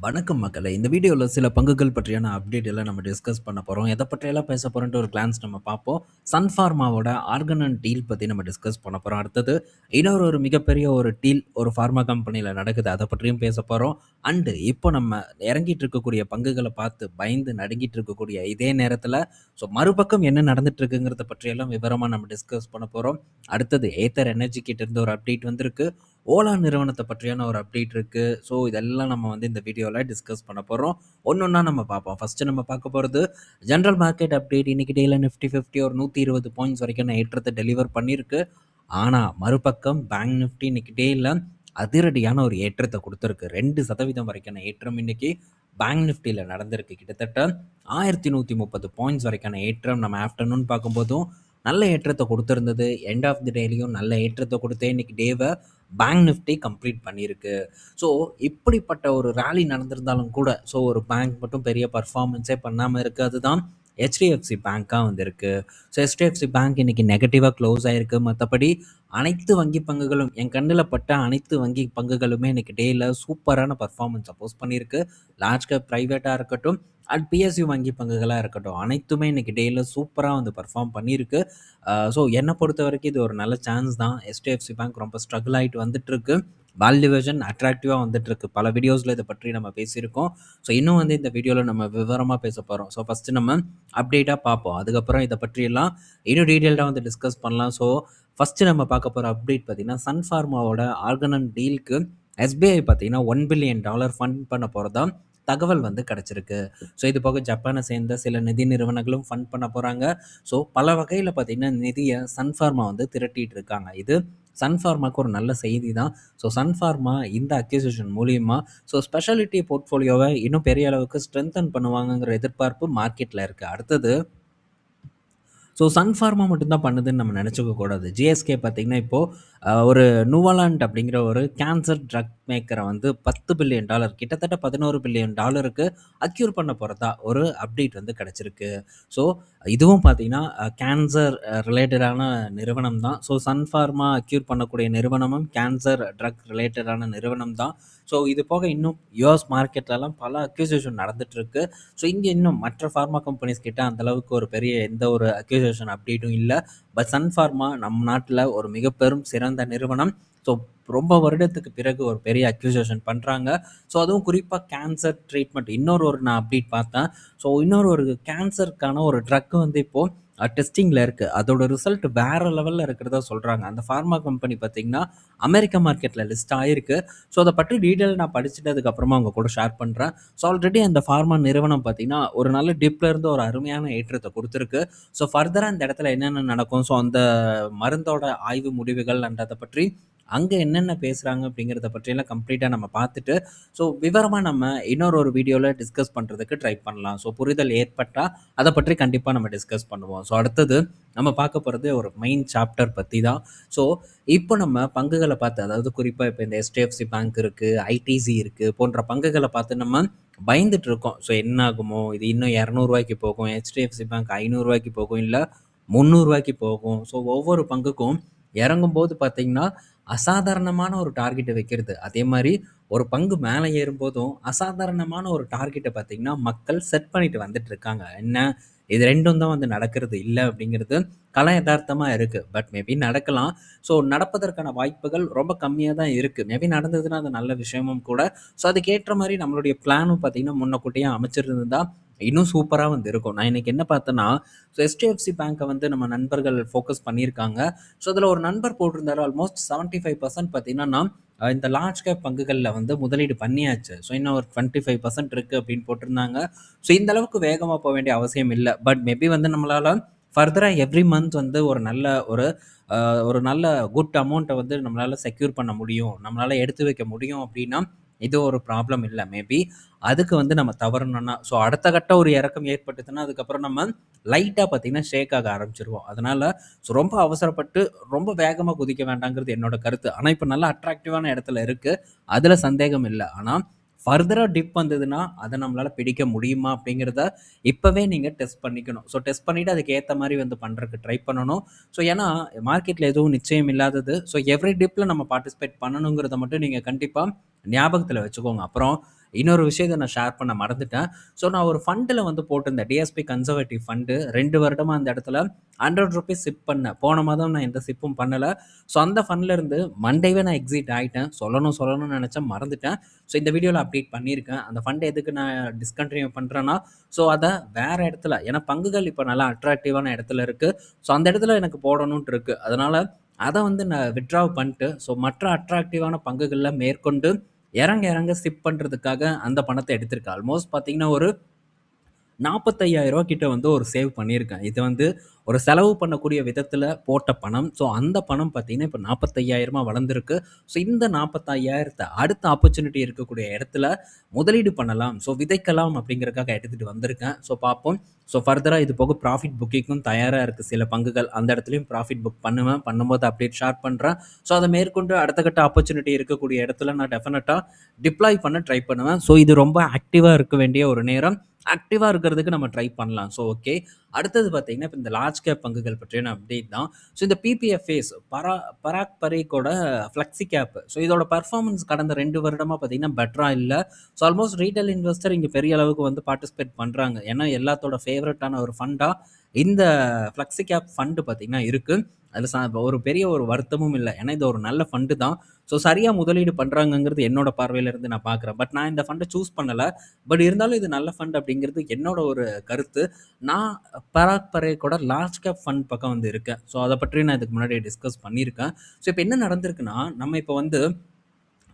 வணக்கம் மக்களே! இந்த வீடியோல சில பங்குகள் பற்றியான அப்டேட் எல்லாம் நம்ம டிஸ்கஸ் பண்ண போறோம். எத பற்றியெல்லாம் பேச போறோன்ட்டு ஒரு கிளான்ஸ் நம்ம பார்ப்போம். சன் ஃபார்மாவோட ஆர்கனன் டீல் பத்தி நம்ம டிஸ்கஸ் பண்ண போறோம். அடுத்தது இன்னொரு மிகப்பெரிய ஒரு டீல் ஒரு ஃபார்மா கம்பெனில நடக்குது. அத பற்றியும் பேச போறோம். இப்போ நம்ம இறங்கிட்டு இருக்கக்கூடிய பங்குகள பார்த்து பயந்து நடுங்கிட்டு இருக்கக்கூடிய இதே நேரத்தில, மறுபக்கம் என்ன நடந்துட்டு இருக்குங்கிறத பற்றியெல்லாம் விவரமா நம்ம டிஸ்கஸ் பண்ண போறோம். அடுத்தது ஏத்தர் எனர்ஜி கிட்ட இருந்து ஒரு அப்டேட் வந்திருக்கு. ஓலா நிறுவனத்த பற்றியான ஒரு அப்டேட் இருக்கு. இதெல்லாம் நம்ம இந்த வீடியோல டிஸ்கஸ் பண்ண போறோம். ஒண்ணொண்ணா நம்ம பார்ப்போம். ஃபர்ஸ்ட் நம்ம பார்க்க போறது ஜெனரல் மார்க்கெட் அப்டேட். இன்னைக்கு டேல நிஃப்டி 50 ஒரு 120 பாயிண்ட்ஸ் வரைக்கும் ஏற்றத்த டெலிவர் பண்ணியிருக்கு. ஆனா, மறுபக்கம் பேங்க் நிஃப்டி இன்னைக்கு டேல அதிரடியான ஒரு ஏற்றத்த குடுத்திருக்கு. 2% வரைக்கான ஏற்றம் இன்னைக்கு பேங்க் நிஃப்டில நடந்திருக்கு. கிட்டத்தட்ட 1130 பாயிண்ட்ஸ் வரைக்கான ஏற்றம் நம்ம ஆஃப்டர்நூன் பார்க்கும்போதும் நல்ல ஏற்றத்த குடுத்திருந்தது. எண்ட் ஆஃப் தி டேலயும் நல்ல ஏற்றத்த குடுத்தே இன்னைக்கு டேவ பேங்க் நிஃப்டி கம்ப்ளீட் பண்ணியிருக்கு. ஸோ, இப்படிப்பட்ட ஒரு ராலி நடந்திருந்தாலும் கூட, ஒரு பேங்க் மட்டும் பெரிய பெர்ஃபார்மன்ஸே பண்ணாம இருக்கு. அதுதான் HDFC பேங்க்கா இருக்கு. HDFC பேங்க் இன்னைக்கு நெகட்டிவா க்ளோஸ் ஆயிருக்கு. மத்தபடி அனைத்து வங்கி பங்குகளும் என் கண்ணுல பட்ட அனைத்து வங்கி பங்குகளுமே இன்னைக்கு டேல சூப்பரான பெர்ஃபார்மன்ஸ போஸ்ட் பண்ணியிருக்கு. லார்ஜ் கேப் பிரைவேட்டா இருக்கட்டும், PSU வங்கி பங்குகளா இருக்கட்டும், அனைத்துமே இன்னைக்கு டேல சூப்பரா பெர்ஃபார்ம் பண்ணியிருக்கு. என்ன பொறுத்தவரைக்கும் இது ஒரு நல்ல சான்ஸ் தான். HDFC பேங்க் ரொம்ப ஸ்ட்ரகிள் ஆயிட்டு வந்துட்டுருக்கு. வேல்யூவேஷன் அட்ராக்டிவா வந்துட்டுருக்கு. பல வீடியோஸ்ல இத பற்றி நம்ம பேசியிருக்கோம். இன்னும் இந்த வீடியோல நம்ம விவரமா பேச போறோம். ஃபர்ஸ்ட் நம்ம அப்டேட்டா பார்ப்போம். அதுக்கப்புறம் இத பற்றியெல்லாம் இன்னும் டீட்டெயில்டா டிஸ்கஸ் பண்ணலாம். ஃபர்ஸ்ட் நம்ம பார்க்க போற அப்டேட் பார்த்தீங்கன்னா, சன் ஃபார்மாவோட ஆர்கனன் டீலுக்கு SBI பார்த்தீங்கன்னா $1 பில்லியன் ஃபண்ட் பண்ண போறதா தகவல் கிடைச்சிருக்கு. இது போக ஜப்பானை சேர்ந்த சில நிதி நிறுவனங்களும் ஃபண்ட் பண்ண போறாங்க. பல வகையில பார்த்தீங்கன்னா, நிதிய சன் ஃபார்மா திரட்டிட்டு இருக்காங்க. இது சன் ஃபார்மாக்கு ஒரு நல்ல செய்தி தான். சன் ஃபார்மா இந்த அக்யூசிஷன் மூலியமா ஸ்பெஷாலிட்டி போர்ட்ஃபோலியோவ இன்னும் பெரிய அளவுக்கு ஸ்ட்ரெங்தன் பண்ணுவாங்கங்கிற எதிர்பார்ப்பு மார்க்கெட்ல இருக்கு. அடுத்தது சன் ஃபார்மா மட்டும் தான் பண்ணுதுன்னு நம்ம நினச்சிக்க கூடாது. GSK பார்த்தீங்கன்னா, இப்போ ஒரு நுவாலாண்ட் அப்படிங்கிற ஒரு கேன்சர் ட்ரக் மேக்கர $10 பில்லியன் கிட்டத்தட்ட $11 பில்லியன் அக்யூர் பண்ண போறதா ஒரு அப்டேட் கிடைச்சிருக்கு. ஸோ இதுவும் பார்த்தீங்கன்னா, கேன்சர் ரிலேட்டடான நிறுவனம் தான். சன் ஃபார்மா அக்யூர் பண்ணக்கூடிய நிறுவனமும் கேன்சர் ட்ரக் ரிலேட்டடான நிறுவனம் தான். இது போக இன்னும் US மார்க்கெட்லலாம் பல அக்யூசிஷன் நடந்துட்டுருக்கு. இங்க இன்னும் மற்ற ஃபார்மா கம்பெனிஸ் கிட்ட அந்த அளவுக்கு ஒரு பெரிய எந்த ஒரு அக்யூசேஷன் அப்டேட்டும் இல்ல. பட் சன் ஃபார்மா நம் நாட்டுல ஒரு மிக பெரும் சிறந்த நிறுவனம். ஸோ ரொம்ப வருடத்துக்கு பிறகு ஒரு பெரிய அக்யூசேஷன் பண்றாங்க. அதுவும் குறிப்பா கேன்சர் ட்ரீட்மெண்ட் இன்னொரு நான் அப்டேட் பார்த்தேன். இன்னொரு ஒரு கேன்சருக்கான ஒரு ட்ரக் இப்போ டெஸ்டிங்ல இருக்கு. அதோட ரிசல்ட் வேற லெவல்ல இருக்கிறதா சொல்றாங்க. அந்த ஃபார்மா கம்பெனி பார்த்தீங்கன்னா, அமெரிக்க மார்க்கெட்ல லிஸ்ட் ஆயிருக்கு. அத பற்றி டீட்டெயில் நான் படிச்சுட்டு அதுக்கப்புறமா உங்க கூட ஷேர் பண்றேன். ஆல்ரெடி அந்த ஃபார்மா நிறுவனம் பார்த்தீங்கன்னா, ஒரு நல்ல டிப்ல இருந்து ஒரு அருமையான ஏற்றத்த குடுத்திருக்கு. ஃபர்தரா இந்த இடத்துல என்னென்ன நடக்கும்? அந்த மருந்தோட ஆய்வு முடிவுகள் அண்ட் அத பற்றி அங்க என்னென்ன பேசுறாங்க அப்படிங்கிறத பற்றியெல்லாம் கம்ப்ளீட்டா நம்ம பார்த்துட்டு, விவரமா நம்ம இன்னொரு வீடியோல டிஸ்கஸ் பண்றதுக்கு ட்ரை பண்ணலாம். புரிதல் ஏற்பட்டா அத பற்றி கண்டிப்பா நம்ம டிஸ்கஸ் பண்ணுவோம். அடுத்தது நம்ம பார்க்க போறது ஒரு மெயின் சாப்டர் பத்தி தான். ஸோ இப்போ நம்ம பங்குகள பார்த்து, அதாவது குறிப்பா இப்ப இந்த HDFC பேங்க் இருக்கு, ITC இருக்கு போன்ற பங்குகள பார்த்து நம்ம பயந்துட்டு இருக்கோம். என்ன ஆகுமோ? இது இன்னும் ₹200 போகும். HDFC பேங்க் ₹500 போகும். இல்ல ₹300 போகும். ஒவ்வொரு பங்குக்கும் இறங்கும்போது பார்த்தீங்கன்னா, அசாதாரணமான ஒரு டார்கெட்ட வைக்கிறது. அதே மாரி ஒரு பங்கு மேல ஏறும்போதும் அசாதாரணமான ஒரு டார்கெட்ட பார்த்தீங்கன்னா, மக்கள் செட் பண்ணிட்டு வந்துட்டு இருக்காங்க. என்ன இது 2ம் தான் நடக்கிறது இல்ல அப்படிங்கிறது எதார்த்தமா இருக்கு. பட் மேபி நடக்கலாம். நடப்பதற்கான வாய்ப்புகள் ரொம்ப கம்மியா தான் இருக்கு. மேபி நடந்ததுன்னா அது நல்ல விஷயமும் கூட. அதுக்கேற்ற மாரி நம்மளுடைய பிளானும் பார்த்தீங்கன்னா, முன்னக்கூட்டியே அமைச்சிருந்தா இன்னும் சூப்பரா இருக்கும். நான் இன்னைக்கு என்ன பார்த்தேன்னா, HDFC பேங்க்க நம்ம நண்பர்கள் ஃபோக்கஸ் பண்ணியிருக்காங்க. அதில ஒரு நண்பர் போட்டிருந்தாரு. ஆல்மோஸ்ட் 75% பார்த்தீங்கன்னா, இந்த லார்ஜ் கேப் பங்குகள்ல முதலீடு பண்ணியாச்சு. இன்னும் ஒரு 25% இருக்கு அப்படின்னு போட்டிருந்தாங்க. இந்த அளவுக்கு வேகமா போ வேண்டிய அவசியம் இல்ல. பட் மேபி நம்மளால ஃபர்தரா எவ்ரி மந்த் ஒரு நல்ல ஒரு அ ஒரு நல்ல குட் அமௌண்ட்ட நம்மளால செக்யூர் பண்ண முடியும். நம்மளால எடுத்து வைக்க முடியும் அப்படின்னா, இது ஒரு ப்ராப்ளம் இல்ல. மேபி அதுக்கு நம்ம தவறுனோம்னா, அடுத்த கட்ட ஒரு இறக்கம் ஏற்பட்டுச்சுன்னா, அதுக்கப்புறம் நம்ம லைட்டா பார்த்தீங்கன்னா, ஷேக் ஆக ஆரம்பிச்சுருவோம். அதனால ரொம்ப அவசரப்பட்டு ரொம்ப வேகமா குதிக்க வேண்டாங்கிறது என்னோட கருத்து. ஆனா, இப்ப நல்ல அட்ராக்டிவான இடத்துல இருக்கு. அதுல சந்தேகம் இல்ல. ஆனா, ஃபர்தரா டிப் வந்ததுன்னா, அத நம்மளால பிடிக்க முடியுமா அப்படிங்கிறத இப்பவே நீங்க டெஸ்ட் பண்ணிக்கணும். டெஸ்ட் பண்ணிட்டு அதுக்கு ஏத்த மாரி பண்றதுக்கு ட்ரை பண்ணணும். ஏன்னா மார்க்கெட்ல எதுவும் நிச்சயம் இல்லாதது. எவ்ரி டிப்ல நம்ம பார்ட்டிசிபேட் பண்ணணுங்கிறத மட்டும் நீங்க கண்டிப்பா ஞாபகத்துல வச்சுக்கோங்க. அப்புறம் இன்னொரு விஷயத்த நான் ஷேர் பண்ண மறந்துட்டேன். ஸோ நான் ஒரு ஃபண்டுல வந்து போட்டிருந்தேன். டிஎஸ்பி கன்சர்வேட்டிவ் ஃபண்டு 2 வருடமா அந்த இடத்துல ₹100 சிப் பண்ணேன். போன மாதம் நான் எந்த சிப்பும் பண்ணல. ஸோ அந்த ஃபண்ட்ல இருந்து மண்டேவே நான் எக்ஸிட் ஆயிட்டேன். சொல்லணும்னு நெனச்சேன் மறந்துட்டேன். ஸோ இந்த வீடியோல அப்டேட் பண்ணியிருக்கேன். அந்த ஃபண்ட் எதுக்கு நான் டிஸ்கன்டின்யூ பண்றேன்னா, ஸோ அத வேற இடத்துல ஏன்னா பங்குகள் இப்ப நல்லா அட்ராக்டிவான இடத்துல இருக்கு. ஸோ அந்த இடத்துல எனக்கு போடணும்ட்டு இருக்கு. அதனால அத வந்து நான் வித்ட்ரா பண்ணிட்டு, ஸோ மற்ற அட்ராக்டிவான பங்குகள்ல மேற்கொண்டு இறங்க சிப் பண்றதுக்காக அந்த பணத்த எடுத்திருக்கேன். ஆல்மோஸ்ட் பார்த்தீங்கன்னா, ஒரு ரூ. 45,000 கிட்ட வந்து ஒரு சேவ் பண்ணியிருக்கேன். இது வந்து ஒரு செலவு பண்ணக்கூடிய விதத்தில போட்ட பணம். ஸோ அந்த பணம் பார்த்தீங்கன்னா, இப்ப 45,000 வளர்ந்திருக்கு. ஸோ இந்த 45,000 அடுத்த ஆப்பர்ச்சுனிட்டி இருக்கக்கூடிய இடத்துல முதலீடு பண்ணலாம். ஸோ விதைக்கலாம் அப்படிங்கிறதுக்காக எடுத்துட்டு வந்திருக்கேன். ஸோ பார்ப்போம். ஸோ ஃபர்தரா இது போக ப்ராஃபிட் புக்கிங்க்கும் தயாரா இருக்கு சில பங்குகள். அந்த இடத்துலயும் ப்ராஃபிட் புக் பண்ணுவேன். பண்ணும்போது அப்டேட் ஷேர் பண்றேன். ஸோ அத மேற்கொண்டு அடுத்த கட்ட ஆப்பர்ச்சுனிட்டி இருக்கக்கூடிய இடத்துல நான் டெஃபினட்டா டிப்ளாய் பண்ண ட்ரை பண்ணுவேன். ஸோ இது ரொம்ப ஆக்டிவா இருக்க வேண்டிய ஒரு நேரம். ஆக்டிவா இருக்கிறதுக்கு நம்ம ட்ரை பண்ணலாம். So okay. அடுத்தது பார்த்தீங்கன்னா, இப்ப இந்த லார்ஜ் கேப் பங்குகள் பற்றியான அப்டேட் தான். ஸோ இந்த பிபிஎஃப்ஏஸ் பராக் பரேக்கோட ஃப்ளெக்ஸி கேப். ஸோ இதோட பெர்ஃபார்மன்ஸ் கடந்த 2 வருடமா பார்த்தீங்கன்னா, பெட்டரா இல்ல. ஸோ ஆல்மோஸ்ட் ரீட்டெயில் இன்வெஸ்டர் இங்க பெரிய அளவுக்கு வந்து பார்ட்டிசிபேட் பண்றாங்க. ஏன்னா எல்லாத்தோட ஃபேவரட்டான ஒரு ஃபண்டா இந்த ஃப்ளெக்ஸி கேப் ஃபண்ட் பார்த்தீங்கன்னா இருக்கு. அதுல ஒரு பெரிய ஒரு வருத்தமும் இல்ல. ஏன்னா இது ஒரு நல்ல ஃபண்டு தான். ஸோ சரியா முதலீடு பண்றாங்கங்கிறது என்னோட பார்வையில இருந்து நான் பார்க்குறேன். பட் நான் இந்த ஃபண்ட சூஸ் பண்ணல. பட் இருந்தாலும் இது நல்ல ஃபண்ட் அப்படிங்கிறது என்னோட ஒரு கருத்து. நான் பராக் பரேக்கோட லார்ஜ் கேப் ஃபண்ட் பக்கம் வந்து இருக்கேன். ஸோ அத பற்றி நான் இதுக்கு முன்னாடி டிஸ்கஸ் பண்ணியிருக்கேன். ஸோ இப்ப என்ன நடந்திருக்குன்னா, நம்ம இப்ப வந்து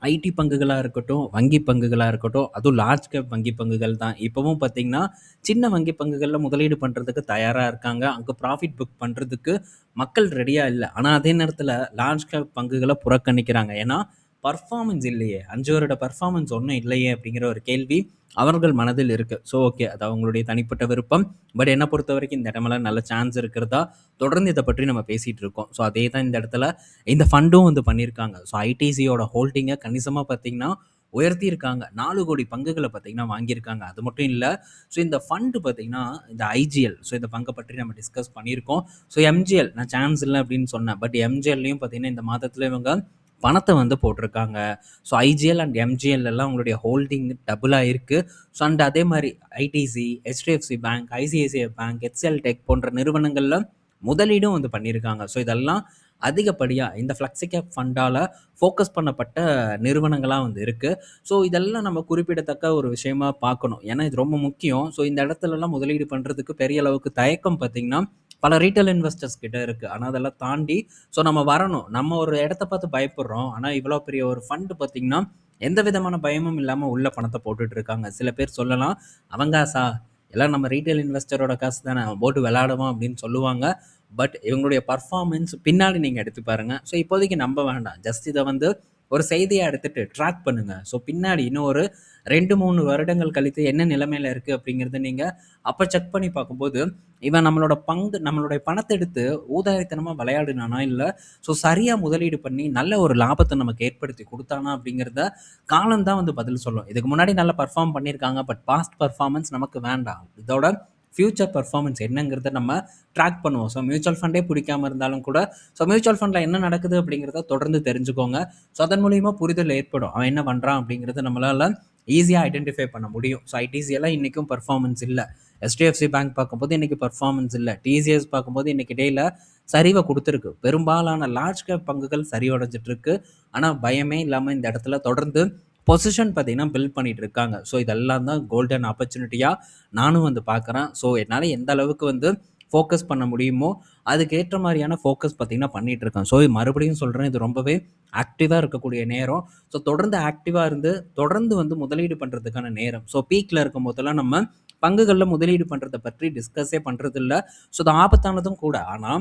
ஐடி பங்குகளா இருக்கட்டும், வங்கி பங்குகளா இருக்கட்டும், அதுவும் லார்ஜ் கேப் வங்கி பங்குகள் தான். இப்பவும் பார்த்தீங்கன்னா, சின்ன வங்கி பங்குகள்ல முதலீடு பண்றதுக்கு தயாரா இருக்காங்க. அங்க ப்ராஃபிட் புக் பண்றதுக்கு மக்கள் ரெடியா இல்ல. ஆனா அதே நேரத்துல லார்ஜ் கேப் பங்குகள புறக்கணிக்கிறாங்க. ஏன்னா, பெர்ஃபார்மன்ஸ் இல்லையே. 5 வருட பெர்ஃபார்மன்ஸ் ஒண்ணும் இல்லையே அப்படிங்கிற ஒரு கேள்வி அவர்கள் மனதில் இருக்கு. So okay. அது அவங்களுடைய தனிப்பட்ட விருப்பம். பட் என்ன பொறுத்தவரைக்கும் இந்த இடமெல்லாம் நல்ல சான்ஸ் இருக்கிறதா தொடர்ந்து இத பற்றி நம்ம பேசிட்டு இருக்கோம். ஸோ அதே தான் இந்த இடத்துல இந்த ஃபண்டும் வந்து பண்ணியிருக்காங்க. ஸோ ஐடிசியோட ஹோல்டிங்க கணிசமா பார்த்தீங்கன்னா, உயர்த்தியிருக்காங்க. 4,00,00,000 பங்குகள பார்த்தீங்கன்னா வாங்கியிருக்காங்க. அது மட்டும் இல்ல. ஸோ இந்த ஃபண்ட் பார்த்தீங்கன்னா, இந்த ஐஜிஎல் ஸோ இந்த பங்க பற்றி நம்ம டிஸ்கஸ் பண்ணியிருக்கோம். ஸோ எம்ஜிஎல் நான் சான்ஸ் இல்ல அப்படின்னு சொன்னேன். பட் எம்ஜிஎல்லையும் பார்த்தீங்கன்னா, இந்த மாதத்துல இவங்க பணத்த வந்து போட்டிருக்காங்க. ஸோ ஐஜிஎல் அண்ட் எம்ஜிஎல் எல்லாம் உங்களுடைய ஹோல்டிங் டபுளா இருக்கு. ஸோ அண்ட் அதே மாரி ITC, HDFC bank, ICICI bank, HCL tech போன்ற நிறுவனங்கள்ல முதலீடும் வந்து பண்ணியிருக்காங்க. ஸோ இதெல்லாம் அதிகப்படியா இந்த ஃப்ளெக்ஸி கேப் ஃபண்டால ஃபோக்கஸ் பண்ணப்பட்ட நிறுவனங்களா வந்து இருக்கு. ஸோ இதெல்லாம் நம்ம குறிப்பிடத்தக்க ஒரு விஷயமா பார்க்கணும். ஏன்னா இது ரொம்ப முக்கியம். ஸோ இந்த இடத்துலலாம் முதலீடு பண்றதுக்கு பெரிய அளவுக்கு தயக்கம் பார்த்தீங்கன்னா, பல ரீட்டெயில் இன்வெஸ்டர்ஸ் கிட்ட இருக்கு. ஆனா அதெல்லாம் தாண்டி ஸோ நம்ம வரணும். நம்ம ஒரு இடத்த பார்த்து பயப்படுறோம். ஆனா இவ்வளோ பெரிய ஒரு ஃபண்ட் பார்த்தீங்கன்னா, எந்த விதமான பயமும் இல்லாம உள்ள பணத்த போட்டுட்டு இருக்காங்க. சில பேர் சொல்லலாம், "அவன் காசா? எல்லாம் நம்ம ரீட்டெயில் இன்வெஸ்டரோட காசு தானே. அவன் போட்டு விளையாடுவான்" அப்படின்னு சொல்லுவாங்க. பட் இவங்களுடைய பெர்ஃபார்மன்ஸ் பின்னாடி நீங்க எடுத்து பாருங்க. ஸோ இப்போதைக்கு நம்ப வேண்டாம். ஜஸ்ட் இத வந்து ஒரு செய்தியா எடுத்துட்டு ட்ராக் பண்ணுங்க. ஸோ பின்னாடி இன்னும் ஒரு 2, 3 வருடங்கள் கழித்து என்ன நிலைமையில இருக்கு அப்படிங்கிறத நீங்க அப்ப செக் பண்ணி பார்க்கும்போது, இவன் நம்மளுடைய பணத்த எடுத்து ஊதாரித்தனமா விளையாடுனானா, இல்ல ஸோ சரியா முதலீடு பண்ணி நல்ல ஒரு லாபத்த நமக்கு ஏற்படுத்தி குடுத்தானா அப்படிங்கிறத காலம் தான் வந்து பதில் சொல்லும். இதுக்கு முன்னாடி நல்லா பெர்ஃபார்ம் பண்ணியிருக்காங்க. பட் பாஸ்ட் பெர்ஃபார்மன்ஸ் நமக்கு வேண்டாம். இதோட ஃபியூச்சர் பெர்ஃபார்மன்ஸ் என்னங்கிறத நம்ம ட்ராக் பண்ணுவோம். ஸோ மியூச்சுவல் ஃபண்டே பிடிக்காம இருந்தாலும் கூட, ஸோ மியூச்சுவல் ஃபண்ட்ல என்ன நடக்குது அப்படிங்கிறத தொடர்ந்து தெரிஞ்சுக்கோங்க. ஸோ அதன் மூலியமா புரிதல் ஏற்படும். அவன் என்ன பண்றான் அப்படிங்கிறத நம்மளால ஈஸியா ஐடென்டிஃபை பண்ண முடியும். ஸோ ஐடிசி எல்லாம் இன்னைக்கும் பெர்ஃபார்மன்ஸ் இல்ல. HDFC பேங்க் பார்க்கும்போது இன்னைக்கு பெர்ஃபார்மன்ஸ் இல்ல. டிசிஎஸ் பார்க்கும்போது இன்னைக்கு இடையில சரிவ குடுத்திருக்கு. பெரும்பாலான லார்ஜ் கேப் பங்குகள் சரிவடைஞ்சிட்டு இருக்கு. ஆனா பயமே இல்லாம இந்த இடத்துல தொடர்ந்து பொசிஷன் பார்த்தீங்கன்னா பில்ட் பண்ணிட்டு இருக்காங்க. ஸோ இதெல்லாம் தான் கோல்டன் ஆப்பர்ச்சுனிட்டியா நானும் வந்து பார்க்குறேன். ஸோ என்னால எந்த அளவுக்கு வந்து ஃபோக்கஸ் பண்ண முடியுமோ, அதுக்கு ஏற்ற மாரியான ஃபோக்கஸ் பார்த்தீங்கன்னா பண்ணிட்டு இருக்கேன். ஸோ மறுபடியும் சொல்றேன், இது ரொம்பவே ஆக்டிவா இருக்கக்கூடிய நேரம். ஸோ தொடர்ந்து ஆக்டிவா இருந்து, தொடர்ந்து வந்து முதலீடு பண்றதுக்கான நேரம். ஸோ பீக்ல இருக்கும்போதெல்லாம் நம்ம பங்குகள்ல முதலீடு பண்றத பற்றி டிஸ்கஸே பண்றதில்ல. ஸோ இது ஆபத்தானதும் கூட. ஆனா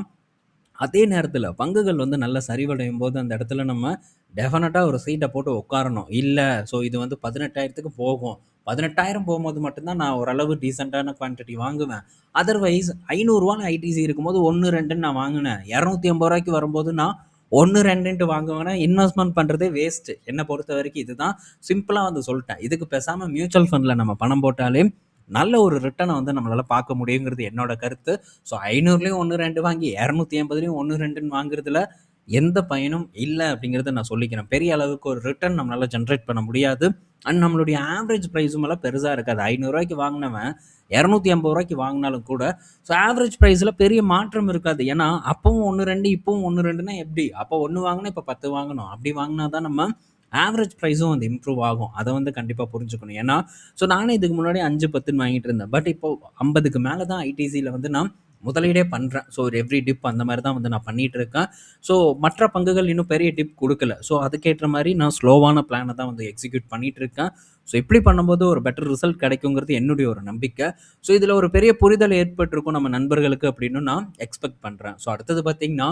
அதே நேரத்துல பங்குகள் வந்து நல்லா சரிவடையும்போது, அந்த இடத்துல நம்ம டெஃபினட்டா ஒரு சீட்ட போட்டு உட்காரணும். இல்ல, ஸோ இது வந்து 18,000க்கு போகும். 18,000 போம்போது மட்டும் தான் நான் ஓரளவு டீசென்ட்டான குவான்டிட்டி வாங்குவேன். அதர்வைஸ் ரூ. 500 ஐடிசி இருக்கும்போது 1, 2ன்னு நான் வாங்குனேன். ரூ. 250 வரும்போது நான் 1, 2ன்ட்டு வாங்குவேன்னா, இன்வெஸ்ட்மென்ட் பண்றதே வேஸ்ட். என்ன பொறுத்தவரைக்கும் இதுதான் சிம்பிளா வந்து சொல்ட்டேன். இதுக்கு பேசாம மியூச்சுவல் ஃபண்ட்ல நம்ம பணம் போட்டாலே நல்ல ஒரு ரிட்டர்ன வந்து நம்மளால பார்க்க முடியுங்கிறது என்னோட கருத்து. ஸோ 500லயும் 1, 2 வாங்கி 280லயும் 1, 2ன்னு வாங்குறதுல எந்த பயனும் இல்ல அப்படிங்கிறத நான் சொல்லிக்கிறேன். பெரிய அளவுக்கு ஒரு ரிட்டர்ன் நம்மளால ஜெனரேட் பண்ண முடியாது. அண்ட் நம்மளுடைய ஆவரேஜ் ப்ரைஸும் எல்லாம் பெருசாக இருக்காது. 500 வாங்கினவன் 250 வாங்கினாலும் கூட ஸோ ஆவரேஜ் ப்ரைஸில் பெரிய மாற்றம் இருக்காது. ஏன்னா அப்பவும் 1 2 இப்பவும் 1 2னா எப்படி? அப்போ 1 வாங்கினா இப்போ 10 வாங்கணும். அப்படி வாங்கினா தான் நம்ம ஆவரேஜ் ப்ரைஸும் வந்து இம்ப்ரூவ் ஆகும். அதை வந்து கண்டிப்பாக புரிஞ்சுக்கணும். ஏன்னா ஸோ நானே இதுக்கு முன்னாடி 5 10ன்னு வாங்கிட்டு இருந்தேன். பட் இப்போ 50க்கு மேலே தான் ஐடிசியில் வந்து நான் முதலீடே பண்ணுறேன். ஸோ ஒரு எவ்ரி டிப் அந்த மாதிரி தான் வந்து நான் பண்ணிட்டு இருக்கேன். ஸோ மற்ற பங்குகள் இன்னும் பெரிய டிப் கொடுக்கல. ஸோ அதுக்கேற்ற மாதிரி நான் ஸ்லோவான பிளானை தான் வந்து எக்ஸிக்யூட் பண்ணிட்டு இருக்கேன். ஸோ இப்படி பண்ணும்போது ஒரு பெட்டர் ரிசல்ட் கிடைக்குங்கிறது என்னுடைய ஒரு நம்பிக்கை. ஸோ இதில் ஒரு பெரிய புரிதல் ஏற்பட்டிருக்கும் நம்ம நண்பர்களுக்கு அப்படின்னு நான் எக்ஸ்பெக்ட் பண்ணுறேன். ஸோ அடுத்தது பார்த்தீங்கன்னா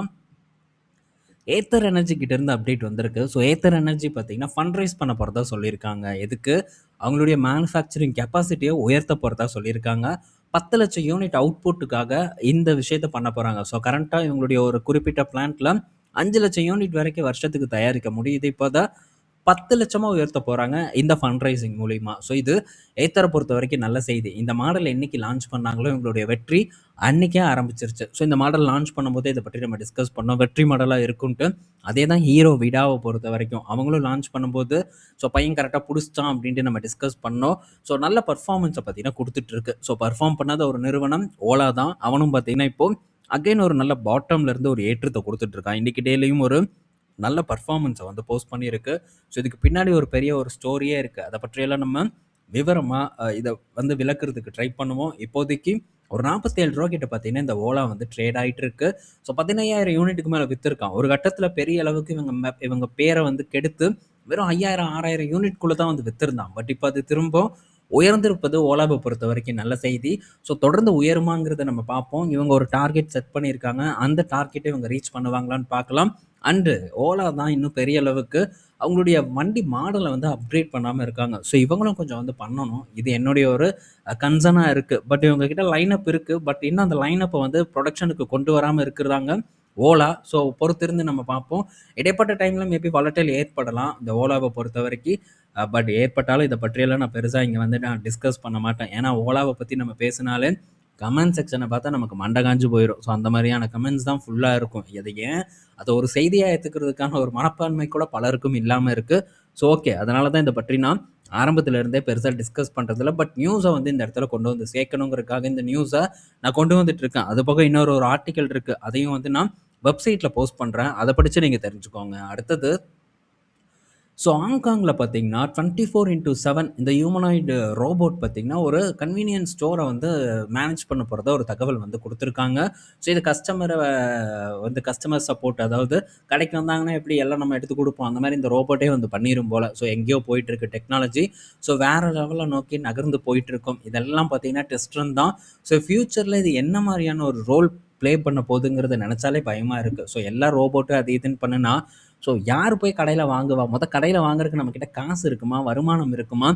ஏத்தர் எனர்ஜி கிட்ட இருந்து அப்டேட் வந்திருக்கு. ஸோ ஏத்தர் எனர்ஜி பார்த்தீங்கன்னா ஃபண்ட் ரைஸ் பண்ண போகிறதா சொல்லியிருக்காங்க. எதுக்கு? அவங்களுடைய மேனுஃபேக்சரிங் கெப்பாசிட்டியை உயர்த்த போகிறதா சொல்லியிருக்காங்க. 10,00,000 யூனிட் அவுட்புட்டுக்காக இந்த விஷயத்த பண்ண போகிறாங்க. ஸோ கரண்ட்டாக இவங்களுடைய ஒரு குறிப்பிட்ட பிளான்ட்டில் 5,00,000 யூனிட் வரைக்கும் வருஷத்துக்கு தயாரிக்க முடியுது. இப்போ அதை 10,00,000 உயர்த்த போகிறாங்க இந்த ஃபண்ட் ரைசிங் மூலிமா. ஸோ இது ஏத்தரை பொறுத்த வரைக்கும் நல்ல செய்தி. இந்த மாடல் என்னைக்கு லான்ச் பண்ணாங்களோ இவங்களுடைய வெற்றி அன்னைக்கே ஆரம்பிச்சிருச்சு. ஸோ இந்த மாடல் லான்ச் பண்ணும்போதே இதை பற்றி நம்ம டிஸ்கஸ் பண்ணோம். வெற்றி மாடலாக இருக்குன்ட்டு. அதே தான் ஹீரோ விடாவை பொறுத்த வரைக்கும் அவங்களும் லான்ச் பண்ணும்போது ஸோ பையன் கரெக்டாக பிடிச்சிட்டான் அப்படின்ட்டு நம்ம டிஸ்கஸ் பண்ணோம். ஸோ நல்ல பர்ஃபார்மன்ஸை பார்த்தீங்கன்னா கொடுத்துட்ருக்கு. ஸோ பர்ஃபார்ம் பண்ணாத ஒரு நிறுவனம் ஓலா தான். அவனும் பார்த்தீங்கன்னா இப்போ அகைன் ஒரு நல்ல பாட்டம்ல இருந்து ஒரு ஏற்றத்தை கொடுத்துட்டு இருக்கான். இன்னைக்கு டேலையும் ஒரு நல்ல பர்ஃபார்மன்ஸை வந்து போஸ்ட் பண்ணியிருக்கு. ஸோ இதுக்கு பின்னாடி ஒரு பெரிய ஒரு ஸ்டோரியே இருக்குது. அதை பற்றியெல்லாம் நம்ம விவரமாக இதை வந்து விளக்குறதுக்கு ட்ரை பண்ணுவோம். இப்போதைக்கு ஒரு 47 கிட்ட பார்த்தீங்கன்னா இந்த ஓலா வந்து ட்ரேட் ஆகிட்டு இருக்கு. ஸோ 15,000 யூனிட்டுக்கு மேலே விற்றுருக்கான். ஒரு கட்டத்தில் பெரிய அளவுக்கு இவங்க பேரை வந்து கெடுத்து வெறும் 5,000 6,000 யூனிட்குள்ளே தான் வந்து விற்றுருந்தான். பட் இப்போ அது திரும்ப உயர்ந்திருப்பது ஓலாவை பொறுத்த வரைக்கும் நல்ல செய்தி. ஸோ தொடர்ந்து உயருமாங்கிறத நம்ம பார்ப்போம். இவங்க ஒரு டார்கெட் செட் பண்ணியிருக்காங்க. அந்த டார்கெட்டை இவங்க ரீச் பண்ணுவாங்களான்னு பார்க்கலாம். அண்டு ஓலா தான் இன்னும் பெரிய அளவுக்கு அவங்களுடைய வண்டி மாடலை வந்து அப்கிரேட் பண்ணாமல் இருக்காங்க. ஸோ இவங்களும் கொஞ்சம் வந்து பண்ணணும். இது என்னுடைய ஒரு கன்சர்னாக இருக்குது. பட் இவங்ககிட்ட லைனப் இருக்குது. பட் இன்னும் அந்த லைனப்பை வந்து ப்ரொடக்ஷனுக்கு கொண்டு வராமல் இருக்கிறாங்க ஓலா. ஸோ பொறுத்திருந்து நம்ம பார்ப்போம். இடைப்பட்ட டைமில் மேபி வாலடைல் ஏற்படலாம் இந்த ஓலாவை பொறுத்த வரைக்கும். பட் ஏற்பட்டாலும் இதை பற்றியெல்லாம் நான் பெருசாக இங்கே வந்து நான் டிஸ்கஸ் பண்ண மாட்டேன். ஏன்னா ஓலாவை பற்றி நம்ம பேசினாலே கமெண்ட் செக்ஷனை பார்த்தா நமக்கு மண்டை காஞ்சு போயிடும். ஸோ அந்த மாதிரியான கமெண்ட்ஸ் தான் ஃபுல்லாக இருக்கும். அது ஏன் அதை ஒரு செய்தியாக ஏற்றுக்கிறதுக்கான ஒரு மனப்பான்மை கூட பலருக்கும் இல்லாமல் இருக்குது. ஸோ ஓகே, அதனால தான் இதை பற்றி நான் ஆரம்பத்தில் இருந்தே பெருசாக டிஸ்கஸ் பண்ணுறதில்ல. பட் நியூஸை வந்து இந்த இடத்துல கொண்டு வந்து சேர்க்கணுங்கிறதுக்காக இந்த நியூஸை நான் கொண்டு வந்துட்டு இருக்கேன். அது போக இன்னொரு ஒரு ஆர்டிக்கல் இருக்குது. அதையும் வந்து நான் வெப்சைட்டில் போஸ்ட் பண்ணுறேன். அதை படித்து நீங்கள் தெரிஞ்சுக்கோங்க. அடுத்தது ஸோ ஹாங்காங்கில் பார்த்தீங்கன்னா 24x7 இந்த ஹியூமனாய்டு ரோபோட் பார்த்தீங்கன்னா ஒரு கன்வீனியன்ஸ் ஸ்டோரை வந்து மேனேஜ் பண்ண போகிறதா ஒரு தகவல் வந்து கொடுத்துருக்காங்க. ஸோ இது கஸ்டமரை வந்து கஸ்டமர் சப்போர்ட், அதாவது கடைக்கு வந்தாங்கன்னா எப்படி எல்லாம் நம்ம எடுத்து கொடுப்போம் அந்த மாதிரி இந்த ரோபோட்டே வந்து பண்ணிடும் போல். ஸோ எங்கேயோ போயிட்டுருக்கு டெக்னாலஜி. ஸோ வேறு லெவலில் நோக்கி நகர்ந்து போயிட்டுருக்கோம். இதெல்லாம் பார்த்தீங்கன்னா டெஸ்ட் ரன் தான். ஸோ ஃப்யூச்சரில் இது என்ன மாதிரியான ஒரு ரோல் ப்ளே பண்ண போகுதுங்கிறத நினச்சாலே பயமாக இருக்குது. ஸோ எல்லா ரோபோட்டு அது இதுன்னு பண்ணுனா ஸோ யார் போய் கடையில் வாங்குவா? கடையில் வாங்குறதுக்கு நம்மக்கிட்ட காசு இருக்குமா? வருமானம் இருக்குமா?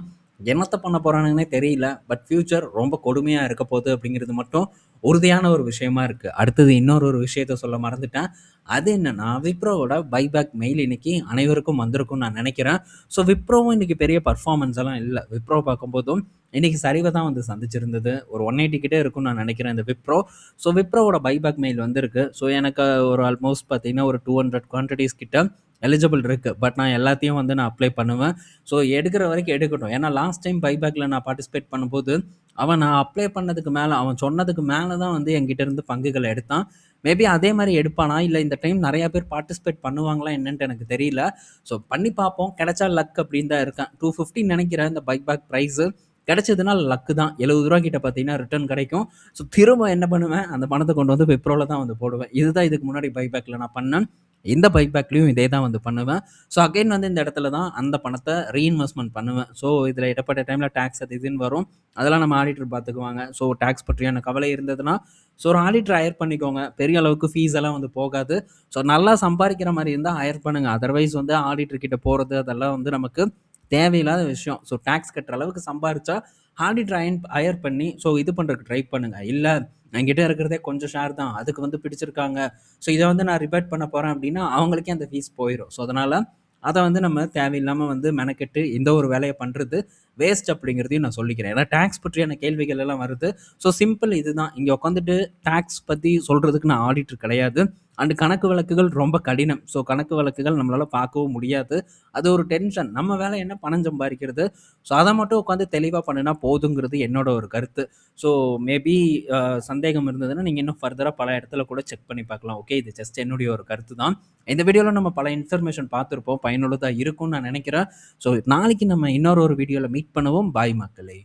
என்னத்த பண்ண போகிறானுங்கன்னே தெரியல. பட் ஃப்யூச்சர் ரொம்ப கொடுமையாக இருக்க போகுது அப்படிங்கிறது மட்டும் உறுதியான ஒரு விஷயமா இருக்குது. அடுத்தது இன்னொரு ஒரு விஷயத்த சொல்ல மறந்துட்டேன். அது என்னென்னா விப்ரோவோட பைபேக் மெயில் இன்னைக்கு அனைவருக்கும் வந்திருக்கும்னு நான் நினைக்கிறேன். ஸோ விப்ரோவும் இன்றைக்கி பெரிய பர்ஃபார்மன்ஸ் எல்லாம் இல்லை. விப்ரோ பார்க்கும்போதும் இன்றைக்கி சரிவை தான் வந்து சந்திச்சிருந்தது. ஒரு 180 கிட்டே இருக்கும்னு நான் நினைக்கிறேன் இந்த விப்ரோ. ஸோ விப்ரோவோட பைபேக் மெயில் வந்திருக்கு. ஸோ எனக்கு ஒரு ஆல்மோஸ்ட் பார்த்தீங்கன்னா ஒரு 200 குவான்டிட்டிஸ் கிட்ட எலிஜிபிள் இருக்குது. பட் நான் எல்லாத்தையும் வந்து நான் அப்ளை பண்ணுவேன். ஸோ எடுக்கிற வரைக்கும் எடுக்கட்டும். ஏன்னா லாஸ்ட் டைம் பைபேக்கில் நான் பார்ட்டிசிபேட் பண்ணும்போது நான் அப்ளை பண்ணதுக்கு மேலே, அவன் சொன்னதுக்கு மேலே தான் வந்து என்கிட்ட இருந்து பங்குகளை எடுத்தான். மேபி அதே மாதிரி எடுப்பானா, இல்லை இந்த டைம் நிறையா பேர் பார்ட்டிசிபேட் பண்ணுவாங்களா என்னன்ட்டு எனக்கு தெரியல. ஸோ பண்ணி பார்ப்போம். கிடைச்சா லக் அப்படின்னு தான் இருக்கேன். 250 நினைக்கிறேன் இந்த பைபேக் ப்ரைஸு. கிடைச்சதுனா லக்கு தான். ரூ. 70 கிட்ட பார்த்தீங்கன்னா ரிட்டர்ன் கிடைக்கும். ஸோ திரும்ப என்ன பண்ணுவேன், அந்த பணத்தை கொண்டு வந்து விப்ரோவில் தான் வந்து போடுவேன். இதுதான் இதுக்கு முன்னாடி பைபேக்கில் நான் பண்ணேன். இந்த பைபேக்லேயும் இதே தான் வந்து பண்ணுவேன். ஸோ அகைன் வந்து இந்த இடத்துல தான் அந்த பணத்தை ரீஇன்வெஸ்ட்மெண்ட் பண்ணுவேன். ஸோ இதில் இடப்பட்ட டைமில் டேக்ஸ் அது இதுன்னு வரும். அதெல்லாம் நம்ம ஆடிட்டர் பார்த்துக்குவாங்க. ஸோ டேக்ஸ் பற்றியான கவலை இருந்ததுன்னா ஸோ ஒரு ஆடிட்டர் ஹயர் பண்ணிக்கோங்க. பெரிய அளவுக்கு ஃபீஸ் எல்லாம் வந்து போகாது. ஸோ நல்லா சம்பாதிக்கிற மாதிரி இருந்தால் ஹயர் பண்ணுங்கள். அதர்வைஸ் வந்து ஆடிட்டர் கிட்ட போகிறது அதெல்லாம் வந்து நமக்கு தேவையில்லாத விஷயம். ஸோ டேக்ஸ் கட்டுற அளவுக்கு சம்பாரிச்சா ஆடிட்டர் ஹயர் பண்ணி ஸோ இது பண்ணுறதுக்கு ட்ரை பண்ணுங்கள். இல்லை என்கிட்ட இருக்கிறதே கொஞ்சம் ஷேர் தான், அதுக்கு வந்து பிடிச்சிருக்காங்க, ஸோ இதை வந்து நான் ரிபேட் பண்ண போகிறேன் அப்படின்னா அவங்களுக்கே அந்த ஃபீஸ் போயிடும். ஸோ அதனால் அதை வந்து நம்ம தேவையில்லாமல் வந்து மெனக்கெட்டு இந்த ஒரு வேலையை பண்ணுறது வேஸ்ட் அப்படிங்கிறதையும் நான் சொல்லிக்கிறேன். ஏன்னா டாக்ஸ் பற்றியான கேள்விகள் எல்லாம் வருது. ஸோ சிம்பிள் இதுதான். இங்க உட்காந்துட்டு டாக்ஸ் பத்தி சொல்றதுக்கு நான் ஆடிட்டர் கிடையாது. அண்ட் கணக்கு வழக்குகள் ரொம்ப கடினம். ஸோ கணக்கு வழக்குகள் நம்மளால பார்க்கவும் முடியாது. அது ஒரு டென்ஷன். நம்ம வேலை என்ன பணம் சம்பாரிக்கிறது. ஸோ அத மட்டும் உட்காந்து தெளிவா பண்ணுனா போதுங்கிறது என்னோட ஒரு கருத்து. ஸோ மேபி சந்தேகம் இருந்ததுன்னா, நீங்க இன்னும் ஃபர்தரா பல இடத்துல கூட செக் பண்ணி பார்க்கலாம். ஓகே. இது ஜஸ்ட் என்னுடைய ஒரு கருத்து தான். இந்த வீடியோல நம்ம பல இன்ஃபர்மேஷன் பார்த்திருப்போம். பயனுள்ளதா இருக்கும்னு நான் நினைக்கிறேன். ஸோ நாளைக்கு நம்ம இன்னொரு ஒரு வீடியோல மீட் பண்ணுவோம். பாய் மக்களே.